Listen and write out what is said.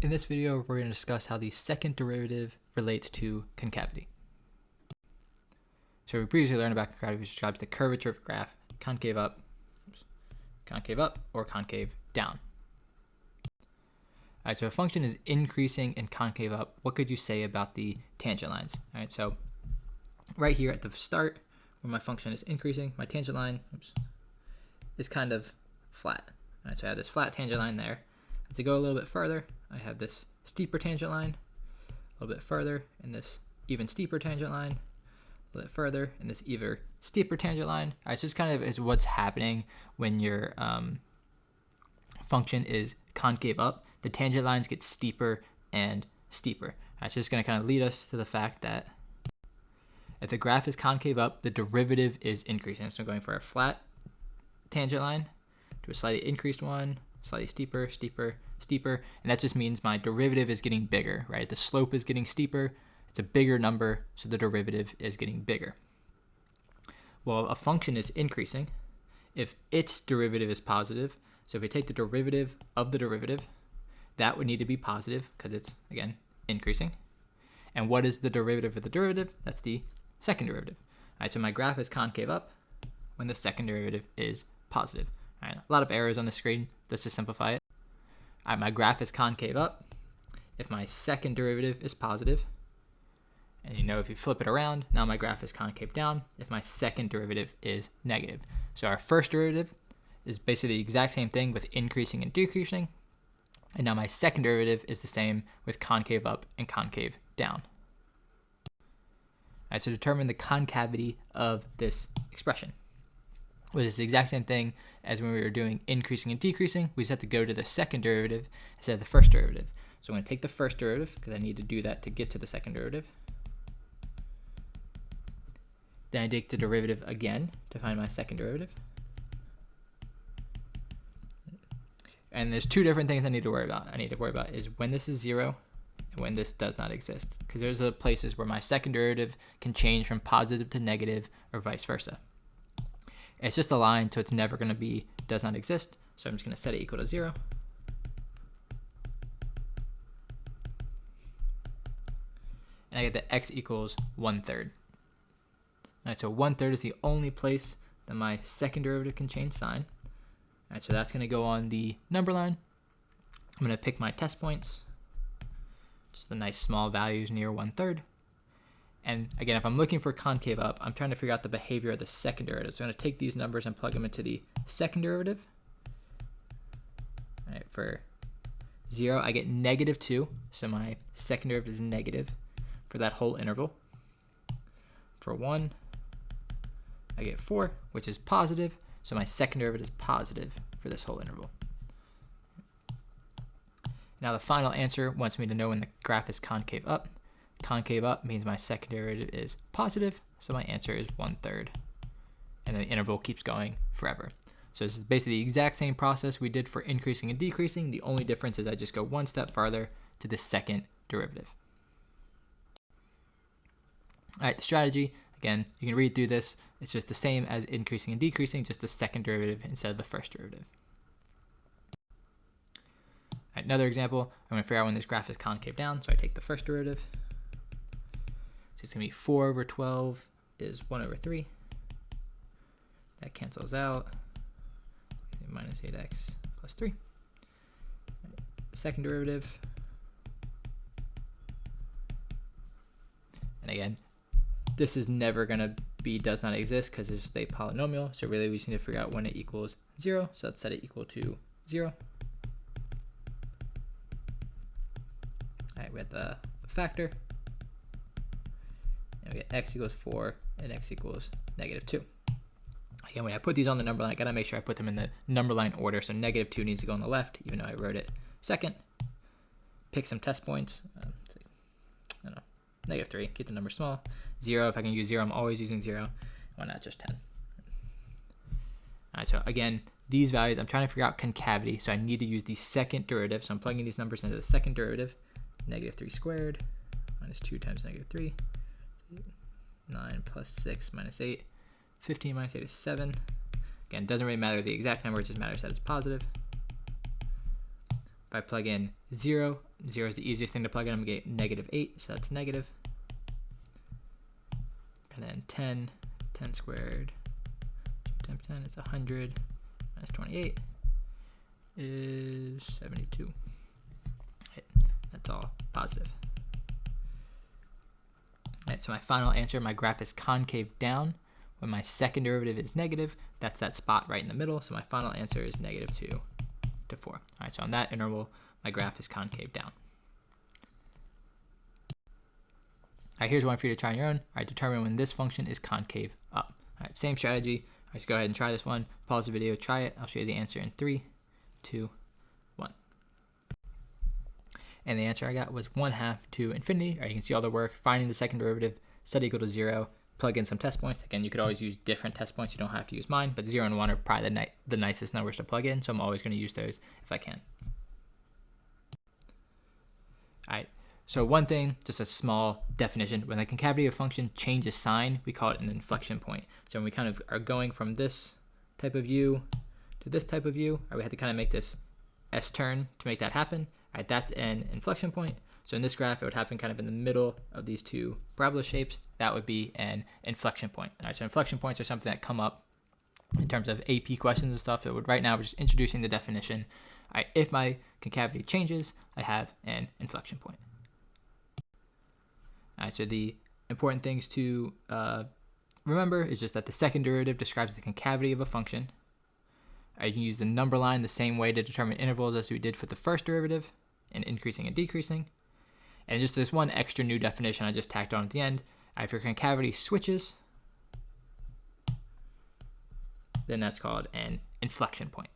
In this video, we're going to discuss how the second derivative relates to concavity. So we previously learned about concavity, which describes the curvature of a graph, concave up or concave down. All right, so a function is increasing and concave up. What could you say about the tangent lines? All right, so right here at the start, when my function is increasing, my tangent line is kind of flat. All right, so I have this flat tangent line there. And to go a little bit further, I have this steeper tangent line, a little bit further, and this even steeper tangent line, a little bit further, and this even steeper tangent line. All right, so it's kind of is what's happening when your function is concave up. The tangent lines get steeper and steeper. All right, so it's going to kind of lead us to the fact that if the graph is concave up, the derivative is increasing. So I'm going for a flat tangent line to a slightly increased one, slightly steeper, steeper, steeper, and that just means my derivative is getting bigger, right? The slope is getting steeper, it's a bigger number, so the derivative is getting bigger. Well, a function is increasing if its derivative is positive. So if we take the derivative of the derivative, that would need to be positive because it's, again, increasing. And what is the derivative of the derivative? That's the second derivative. All right, so my graph is concave up when the second derivative is positive. All right, a lot of arrows on the screen. Let's just simplify it. All right, my graph is concave up if my second derivative is positive. And you know, if you flip it around, now my graph is concave down if my second derivative is negative. So our first derivative is basically the exact same thing with increasing and decreasing. And now my second derivative is the same with concave up and concave down. All right, so determine the concavity of this expression. Well, it's the exact same thing as when we were doing increasing and decreasing. We just have to go to the second derivative instead of the first derivative. So I'm going to take the first derivative because I need to do that to get to the second derivative. Then I take the derivative again to find my second derivative. And there's two different things I need to worry about. I need to worry about is when this is 0 and when this does not exist. Because there's the places where my second derivative can change from positive to negative or vice versa. It's just a line, so it's never going to be does not exist. So I'm just going to set it equal to 0. And I get that x equals 1/3. All right, so 1/3 is the only place that my second derivative can change sign. All right, so that's going to go on the number line. I'm going to pick my test points, just the nice small values near 1/3. And again, if I'm looking for concave up, I'm trying to figure out the behavior of the second derivative. So I'm going to take these numbers and plug them into the second derivative. All right, for 0, I get -2. So my second derivative is negative for that whole interval. For 1, I get 4, which is positive. So my second derivative is positive for this whole interval. Now the final answer wants me to know when the graph is concave up. Concave up means my second derivative is positive, so my answer is 1/3. And the interval keeps going forever. So this is basically the exact same process we did for increasing and decreasing. The only difference is I just go one step farther to the second derivative. All right, the strategy, again, you can read through this. It's just the same as increasing and decreasing, just the second derivative instead of the first derivative. All right, another example, I'm going to figure out when this graph is concave down, so I take the first derivative. So it's going to be 4/12 is 1/3. That cancels out. Minus 8x plus 3. Second derivative. And again, this is never going to be does not exist because it's just a polynomial. So really we just need to figure out when it equals 0. So let's set it equal to 0. All right, we have the factor. And we get x equals 4 and x equals -2. Again, when I put these on the number line, I gotta make sure I put them in the number line order. So -2 needs to go on the left, even though I wrote it second. Pick some test points. I don't know, -3, keep the number small. 0, if I can use 0, I'm always using 0. Why not just 10? All right, so again, these values, I'm trying to figure out concavity, so I need to use the second derivative. So I'm plugging these numbers into the second derivative. -3 squared minus 2 times -3. 9 plus 6 minus 8. 15 minus 8 is 7. Again, it doesn't really matter the exact number, it just matters that it's positive. If I plug in 0, 0 is the easiest thing to plug in. I'm going to get -8, so that's negative. And then 10 squared times 10 is 100 minus 28 is 72. Right. That's all positive. All right, so my final answer, my graph is concave down. When my second derivative is negative, that's that spot right in the middle. So my final answer is -2 to 4. All right, so on that interval, my graph is concave down. All right, here's one for you to try on your own. All right, determine when this function is concave up. All right, same strategy. All right, so go ahead and try this one. Pause the video, try it. I'll show you the answer in 3, 2, 1. And the answer I got was 1/2 to infinity. All right, you can see all the work, finding the second derivative, set equal to 0, plug in some test points. Again, you could always use different test points. You don't have to use mine, but 0 and 1 are probably the nicest numbers to plug in, so I'm always going to use those if I can. All right, so one thing, just a small definition, when the concavity of a function changes sign, we call it an inflection point. So when we kind of are going from this type of view to this type of view, we have to kind of make this S-turn to make that happen. All right, that's an inflection point. So in this graph, it would happen kind of in the middle of these two parabola shapes. That would be an inflection point. All right, so inflection points are something that come up in terms of AP questions and stuff. So right now, we're just introducing the definition. All right, if my concavity changes, I have an inflection point. All right, so the important things to remember is just that the second derivative describes the concavity of a function. You can use the number line the same way to determine intervals as we did for the first derivative, in increasing and decreasing. And just this one extra new definition I just tacked on at the end. If your concavity switches, then that's called an inflection point.